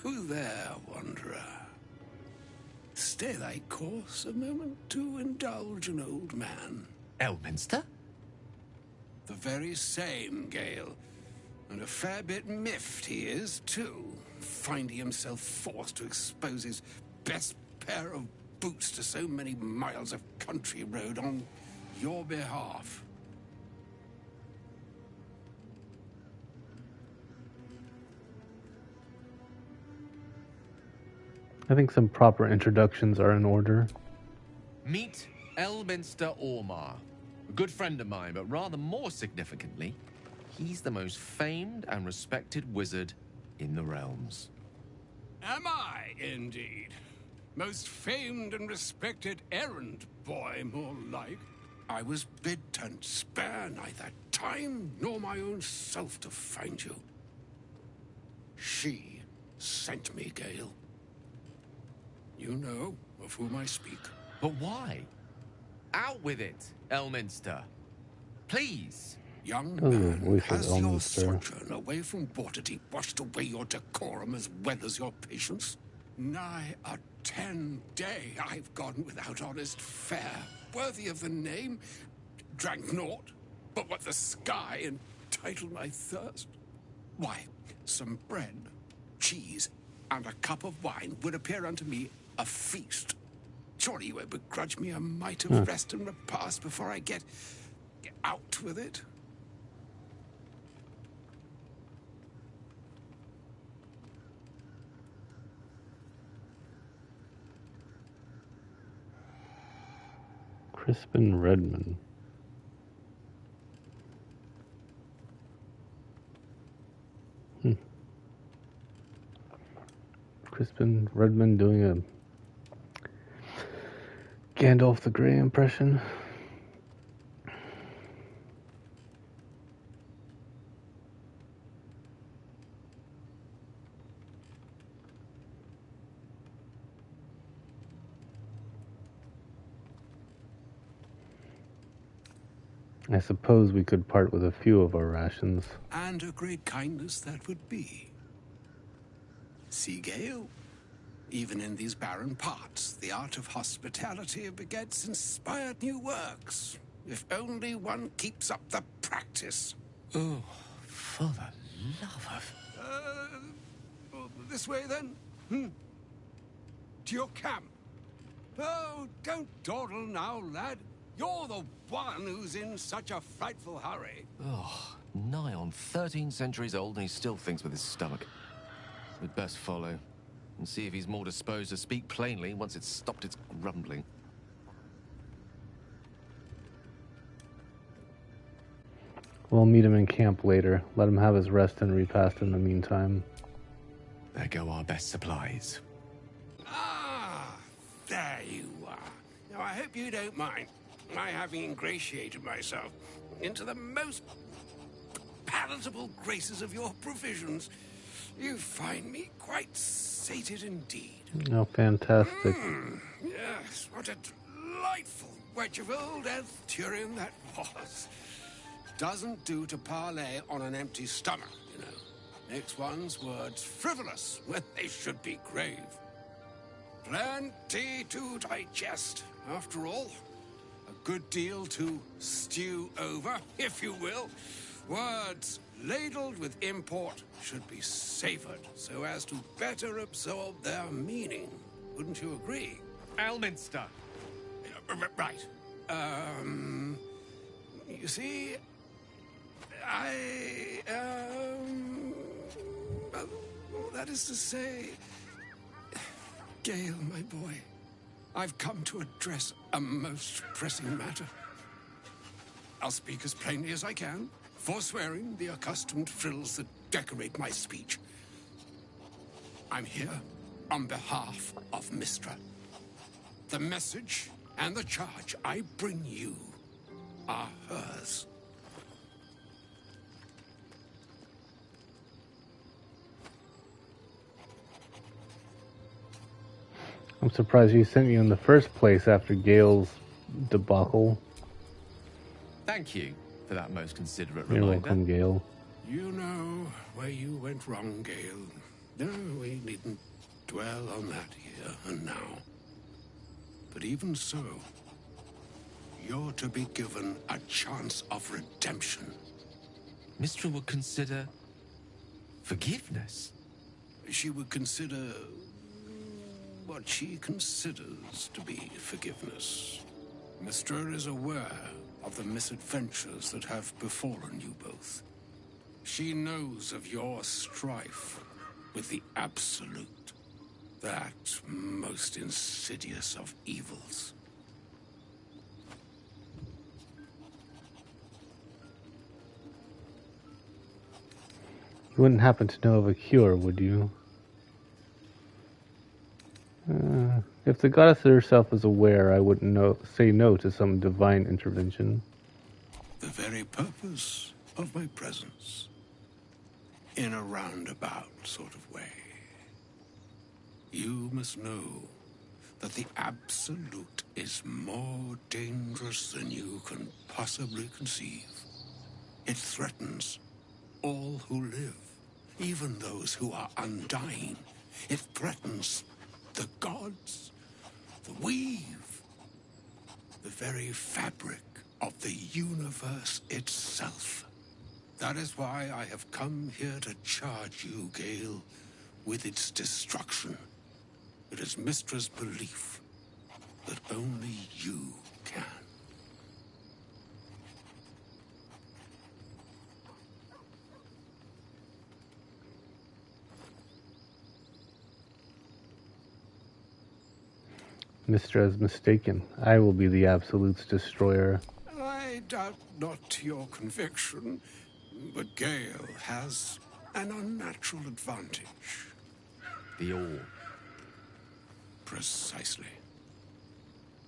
Who there, wanderer? Stay thy course a moment to indulge an old man. Elminster? The very same, Gale. And a fair bit miffed he is, too, finding himself forced to expose his best pair of boots to so many miles of country road on your behalf. I think some proper introductions are in order. Meet Elminster Ormar. A good friend of mine, but rather more significantly, he's the most famed and respected wizard in the realms. Am I, indeed? Most famed and respected errand boy, more like. I was bid to spare neither time nor my own self to find you. She sent me, Gale. You know of whom I speak. But why? Out with it, Elminster. Please. Young voice man, of has your Elminster. sojourn away from Waterdeep washed away your decorum as well as your patience? Nigh a 10-day I've gone without honest fare, worthy of the name. Drank naught, but what the sky entitled my thirst. Why, some bread, cheese, and a cup of wine would appear unto me a feast. Surely you won't begrudge me a mite of rest and repast before I get out with it? Crispin Redmond. Crispin Redmond doing a Gandalf the Grey impression. I suppose we could part with a few of our rations. And a great kindness that would be. See, Gale, even in these barren parts, the art of hospitality begets inspired new works. If only one keeps up the practice. Oh, for the love of... This way, then? To your camp. Oh, don't dawdle now, lad. You're the one who's in such a frightful hurry. Oh, nigh on 13 centuries old and he still thinks with his stomach. We'd best follow and see if he's more disposed to speak plainly once it's stopped its grumbling. We'll meet him in camp later. Let him have his rest and repast in the meantime. There go our best supplies. Ah, there you are. Now, I hope you don't mind my having ingratiated myself into the most palatable graces of your provisions. You find me quite sated indeed. Oh, fantastic. Yes, what a delightful wedge of old Elthurian that was. Doesn't do to parley on an empty stomach, you know. Makes one's words frivolous when they should be grave. Plenty to digest, after all. A good deal to stew over, if you will. Words ladled with import should be savored so as to better absorb their meaning. Wouldn't you agree? Elminster! Right. You see, that is to say, Gale, my boy, I've come to address a most pressing matter. I'll speak as plainly as I can, forswearing the accustomed frills that decorate my speech. I'm here on behalf of Mystra. The message and the charge I bring you are hers. I'm surprised he sent you in the first place after Gale's debacle. Thank you for that most considerate You're reminder. welcome, Gale. You know where you went wrong, Gale. No, we needn't dwell on that here and now. But even so, you're to be given a chance of redemption. Mystra would consider forgiveness. She would consider what she considers to be forgiveness. Mystra is aware of the misadventures that have befallen you both. She knows of your strife with the Absolute, that most insidious of evils. You wouldn't happen to know of a cure, would you? If the goddess herself was aware, I wouldn't say no to some divine intervention. The very purpose of my presence. In a roundabout sort of way. You must know that the Absolute is more dangerous than you can possibly conceive. It threatens all who live, even those who are undying. It threatens the gods, the weave, the very fabric of the universe itself. That is why I have come here to charge you, Gale, with its destruction. It is Mystra's belief that only you can. Mystra is mistaken. I will be the Absolute's destroyer. I doubt not your conviction, but Gale has an unnatural advantage. The All. Precisely.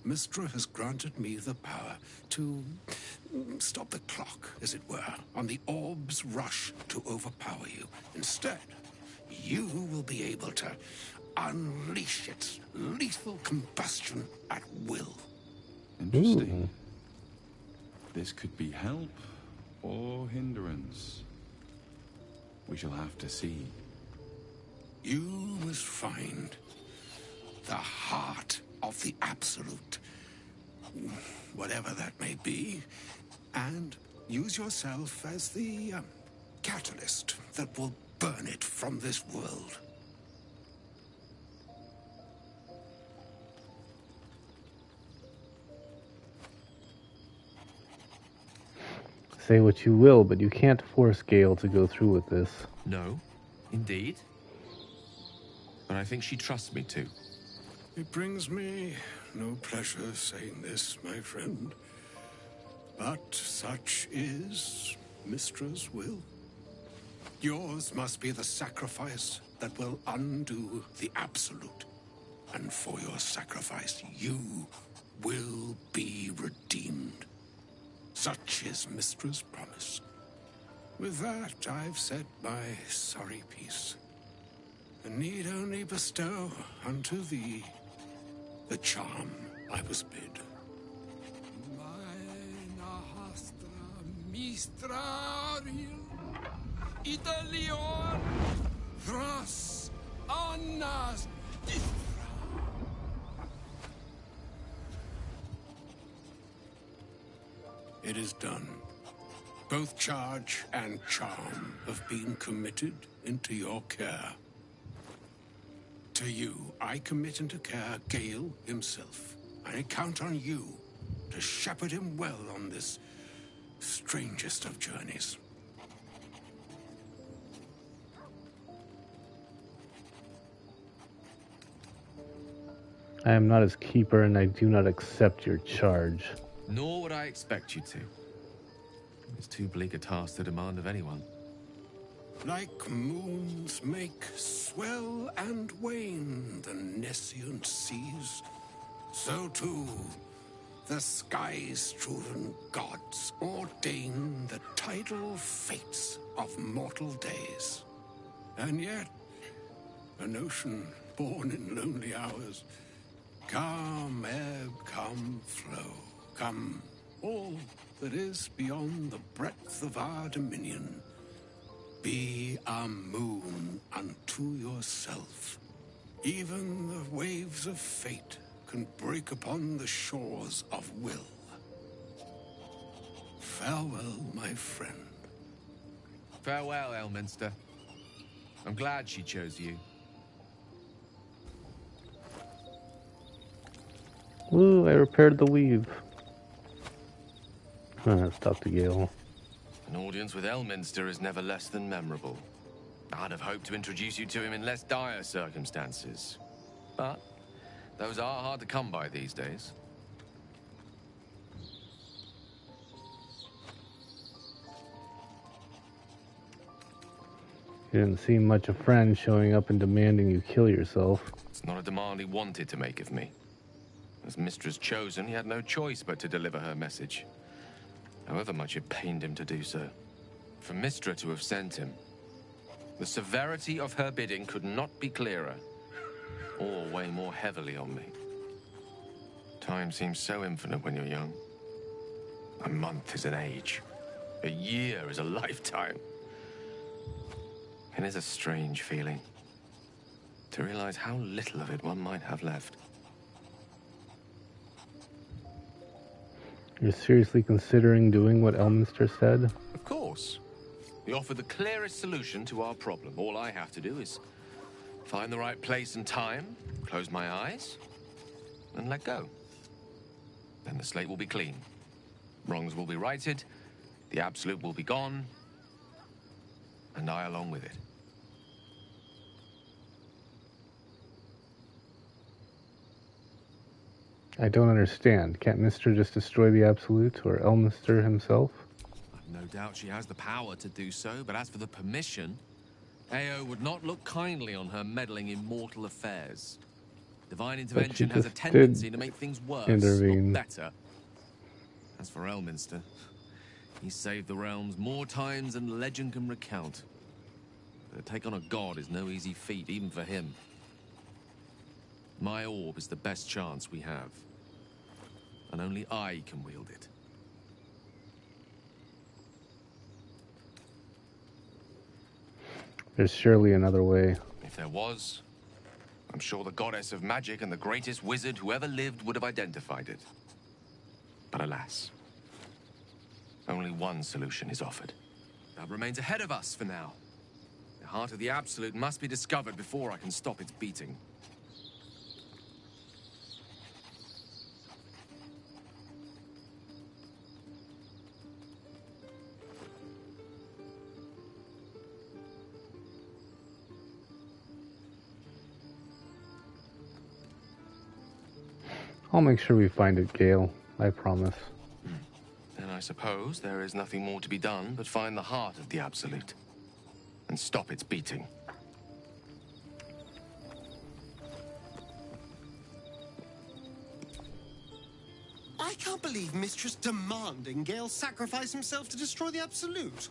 Mystra has granted me the power to stop the clock, as it were, on the orb's rush to overpower you. Instead, you will be able to unleash its lethal combustion at will. Interesting. This could be help or hindrance. We shall have to see. You must find the heart of the Absolute, whatever that may be, and use yourself as the catalyst that will burn it from this world. Say what you will, but you can't force Gale to go through with this. No, indeed. But I think she trusts me too. It brings me no pleasure saying this, my friend. But such is Mystra's will. Yours must be the sacrifice that will undo the Absolute. And for your sacrifice, you will be redeemed. Such is Mystra's promise. With that, I've said my sorry piece, and need only bestow unto thee the charm I was bid. Mystra Italion Thras Annas It is done. Both charge and charm have been committed into your care. To you, I commit into care Gale himself. I count on you to shepherd him well on this strangest of journeys. I am not his keeper, and I do not accept your charge. Nor would I expect you to. It's too bleak a task to demand of anyone. Like moons make swell and wane the nescient seas, so too the sky-strewn gods ordain the tidal fates of mortal days. And yet, an ocean born in lonely hours, come ebb, come flow, come all that is beyond the breadth of our dominion, Be a moon unto yourself. Even the waves of fate can break upon the shores of will. Farewell, my friend. Farewell, Elminster. I'm glad she chose you. Woo, I repaired the weave. Let's talk to Gale. An audience with Elminster is never less than memorable. I'd have hoped to introduce you to him in less dire circumstances. But those are hard to come by these days. He didn't seem much a friend, showing up and demanding you kill yourself. It's not a demand he wanted to make of me. As Mistra's chosen, he had no choice but to deliver her message. However much it pained him to do so. For Mystra to have sent him, the severity of her bidding could not be clearer, or weigh more heavily on me. Time seems so infinite when you're young. A month is an age. A year is a lifetime. It is a strange feeling, to realize how little of it one might have left. You're seriously considering doing what Elminster said? Of course. We offer the clearest solution to our problem. All I have to do is find the right place and time, close my eyes, and let go. Then the slate will be clean. Wrongs will be righted, the absolute will be gone, and I along with it. I don't understand. Can't Mystra just destroy the Absolute, or Elminster himself? I've no doubt she has the power to do so, but as for the permission, Ao would not look kindly on her meddling in mortal affairs. Divine intervention has a tendency to make things worse, not better. As for Elminster, he saved the realms more times than legend can recount. But to take on a god is no easy feat, even for him. My orb is the best chance we have, and only I can wield it. There's surely another way. If there was, I'm sure the goddess of magic and the greatest wizard who ever lived would have identified it. But alas, only one solution is offered. That remains ahead of us for now. The heart of the Absolute must be discovered before I can stop its beating. I'll make sure we find it, Gale. I promise. Then I suppose there is nothing more to be done but find the heart of the Absolute and stop its beating. I can't believe Mistra's demanding Gale sacrifice himself to destroy the Absolute.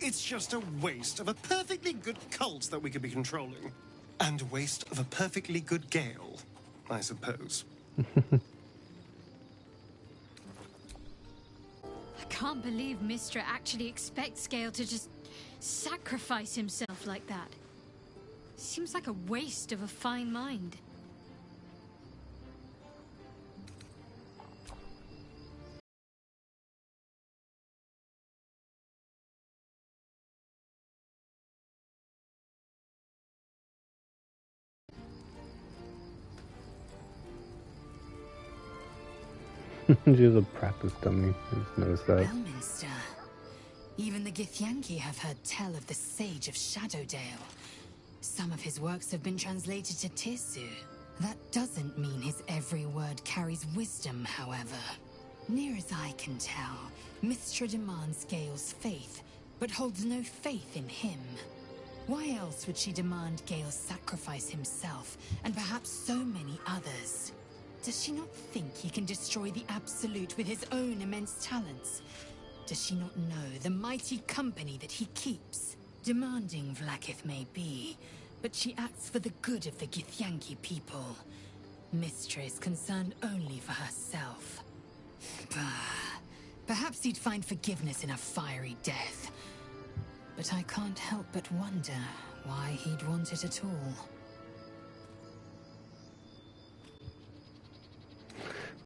It's just a waste of a perfectly good cult that we could be controlling. And a waste of a perfectly good Gale, I suppose. I can't believe Mystra actually expects Gale to just sacrifice himself like that. Seems like a waste of a fine mind. She's a practice dummy. I just noticed that. Elminster. Even the Githyanki have heard tell of the Sage of Shadowdale. Some of his works have been translated to Tirsu. That doesn't mean his every word carries wisdom, however. Near as I can tell, Mystra demands Gale's faith, but holds no faith in him. Why else would she demand Gale sacrifice himself, and perhaps so many others? Does she not think he can destroy the Absolute with his own immense talents? Does she not know the mighty company that he keeps? Demanding Vlaakith may be, but she acts for the good of the Githyanki people. Mystra is concerned only for herself. Perhaps he'd find forgiveness in a fiery death. but I can't help but wonder why he'd want it at all.